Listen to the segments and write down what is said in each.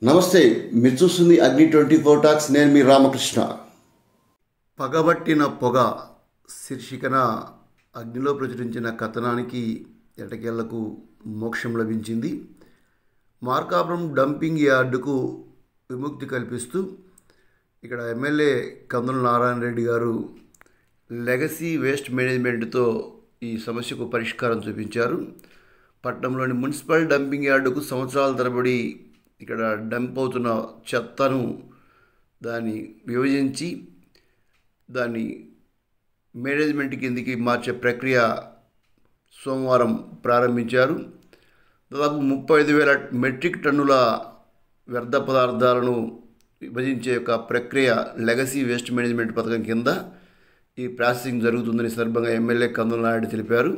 నమస్తే, మీరు చూస్తుంది అగ్ని 24 టాక్స్. నేను మీ రామకృష్ణ. పగబట్టిన పొగ శీర్షికన అగ్నిలో ప్రచురించిన కథనానికి ఎటకేళ్లకు మోక్షం లభించింది. మార్కాపురం డంపింగ్ యార్డుకు విముక్తి కల్పిస్తూ ఇక్కడ ఎమ్మెల్యే కందుల నారాయణ రెడ్డి గారు లెగసీ వేస్ట్ మేనేజ్మెంట్తో ఈ సమస్యకు పరిష్కారం చూపించారు. పట్టణంలోని మున్సిపల్ డంపింగ్ యార్డుకు సంవత్సరాల తరబడి ఇక్కడ డంప్ అవుతున్న చెత్తను దాన్ని విభజించి దాన్ని మేనేజ్మెంట్ కిందికి మార్చే ప్రక్రియ సోమవారం ప్రారంభించారు. దాదాపు 35,000 మెట్రిక్ టన్నుల వ్యర్థ పదార్థాలను విభజించే ఒక ప్రక్రియ లెగసీ వేస్ట్ మేనేజ్మెంట్ పథకం కింద ఈ ప్రాసెసింగ్ జరుగుతుందని సందర్భంగా ఎమ్మెల్యే కందుల నాయుడు తెలిపారు.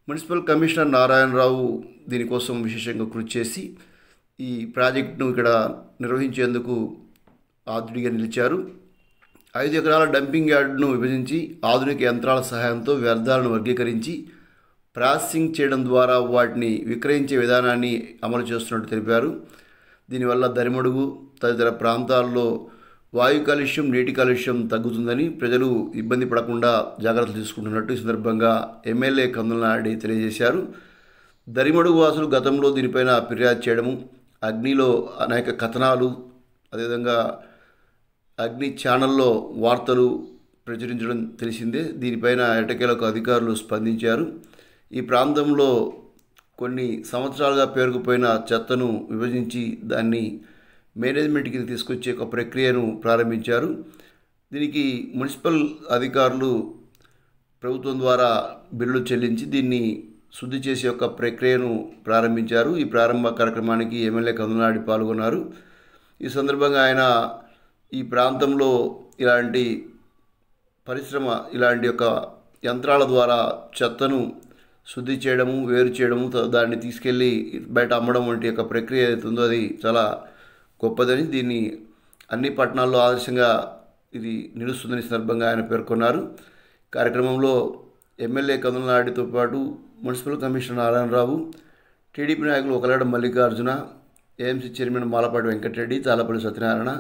మున్సిపల్ కమిషనర్ నారాయణరావు దీనికోసం విశేషంగా కృషి చేసి ఈ ప్రాజెక్టును ఇక్కడ నిర్వహించేందుకు ఆదుడిగా నిలిచారు. 5 ఎకరాల డంపింగ్ యార్డును విభజించి ఆధునిక యంత్రాల సహాయంతో వ్యర్థాలను వర్గీకరించి ప్రాసెసింగ్ చేయడం ద్వారా వాటిని విక్రయించే విధానాన్ని అమలు చేస్తున్నట్టు తెలిపారు. దీనివల్ల దరిమడుగు తదితర ప్రాంతాల్లో వాయు కాలుష్యం, నీటి కాలుష్యం తగ్గుతుందని, ప్రజలు ఇబ్బంది పడకుండా జాగ్రత్తలు తీసుకుంటున్నట్టు ఈ సందర్భంగా ఎమ్మెల్యే కందుల నాయుడు తెలియజేశారు. దరిమడుగు వాసులు గతంలో దీనిపైన ఫిర్యాదు చేయడము, అగ్నిలో అనేక కథనాలు, అదేవిధంగా అగ్ని ఛానల్లో వార్తలు ప్రచురించడం తెలిసిందే. దీనిపైన ఎటకేలకు అధికారులు స్పందించారు. ఈ ప్రాంతంలో కొన్ని సంవత్సరాలుగా పేరుకుపోయిన చెత్తను విభజించి దాన్ని మేనేజ్మెంట్కి తీసుకొచ్చే ఒక ప్రక్రియను ప్రారంభించారు. దీనికి మున్సిపల్ అధికారులు ప్రభుత్వం ద్వారా బిల్లు చెల్లించి దీన్ని శుద్ధి చేసే ఒక ప్రక్రియను ప్రారంభించారు. ఈ ప్రారంభ కార్యక్రమానికి ఎమ్మెల్యే కందుల నాయుడు పాల్గొన్నారు. ఈ సందర్భంగా ఆయన ఈ ప్రాంతంలో ఇలాంటి పరిశ్రమ, ఇలాంటి యొక్క యంత్రాల ద్వారా చెత్తను శుద్ధి చేయడము, వేరు చేయడము, దాన్ని తీసుకెళ్ళి బయట అమ్మడం వంటి యొక్క ప్రక్రియ అవుతుందో అది చాలా గొప్పదని, దీన్ని అన్ని పట్టణాల్లో ఆదర్శంగా ఇది నిలుస్తుందని సందర్భంగా ఆయన పేర్కొన్నారు. కార్యక్రమంలో ఎమ్మెల్యే కందుల నాయుడుతో పాటు మున్సిపల్ కమిషనర్ నారాయణరావు, టీడీపీ నాయకులు Okalada Mallikarjuna, AMC chairman Malapati Venkatareddy, Talapalli Satyanarayana,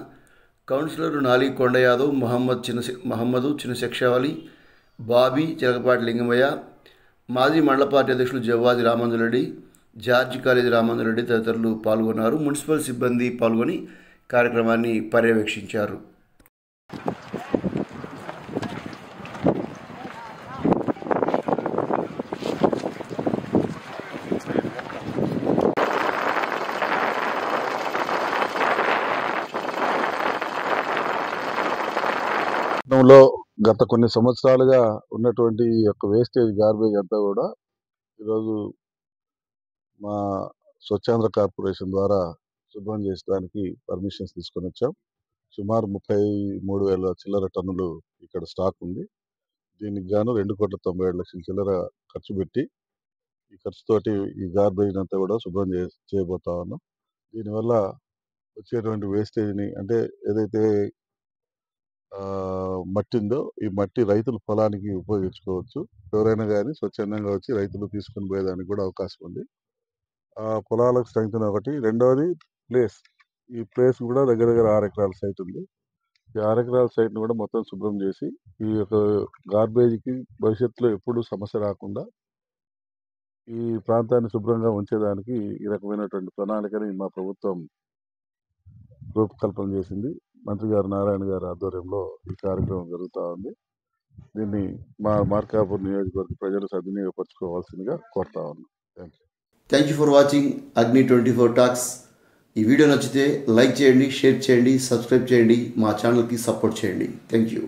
councillor Nali Konda Yadav, Mohammad Chinnashakshavali, Bobby, Chilakapati Lingamayya, మాజీ మండల పార్టీ అధ్యక్షులు జవ్వాది రామంజురెడ్డి, జార్జి కాలేజీ రామంజురెడ్డి తదితరులు పాల్గొన్నారు. మున్సిపల్ సిబ్బంది పాల్గొని కార్యక్రమాన్ని పర్యవేక్షించారు. లో గత కొన్ని సంవత్సరాలుగా ఉన్నటువంటి ఈ యొక్క వేస్టేజ్ గార్బేజ్ అంతా కూడా ఈరోజు మా స్వచ్ఛాంధ్ర కార్పొరేషన్ ద్వారా శుభ్రం చేసడానికి పర్మిషన్స్ తీసుకొని వచ్చాం. సుమారు 33,000 చిల్లర టన్నులు ఇక్కడ స్టాక్ ఉంది. దీనికి గాను 2,97,00,000 చిల్లర ఖర్చు పెట్టి ఈ ఖర్చుతోటి ఈ గార్బేజ్ అంతా కూడా శుభ్రం చేయబోతా ఉన్నాం. దీనివల్ల వచ్చేటువంటి వేస్టేజ్ని, అంటే ఏదైతే మట్టి ఉందో ఈ మట్టి రైతుల పొలానికి ఉపయోగించుకోవచ్చు. ఎవరైనా కానీ స్వచ్ఛందంగా వచ్చి రైతులు తీసుకుని పోయేదానికి కూడా అవకాశం ఉంది. ఆ పొలాలకు స్ట్రెంగ్త్ ఒకటి. రెండవది ప్లేస్. ఈ ప్లేస్ కూడా దగ్గర 6 ఎకరాల సైట్ ఉంది. ఈ 6 ఎకరాల సైట్ని కూడా మొత్తం శుభ్రం చేసి ఈ యొక్క గార్బేజ్కి భవిష్యత్తులో ఎప్పుడు సమస్య రాకుండా ఈ ప్రాంతాన్ని శుభ్రంగా ఉంచేదానికి ఈ రకమైనటువంటి ప్రణాళికని మా ప్రభుత్వం రూపకల్పన చేసింది. మంత్రి గారు నారాయణ గారి ఆధ్వర్యంలో ఈ కార్యక్రమం జరుగుతూ ఉంది. దీన్ని మా మార్కాపూర్ నియోజకవర్గ ప్రజలు సద్వినియోగపరచుకోవాల్సిందిగా కోరుతా ఉన్నాం. థ్యాంక్ యూ ఫర్ వాచింగ్ అగ్ని 24 టాక్స్. ఈ వీడియో నచ్చితే లైక్ చేయండి, షేర్ చేయండి, సబ్స్క్రైబ్ చేయండి, మా ఛానల్కి సపోర్ట్ చేయండి. Thank you.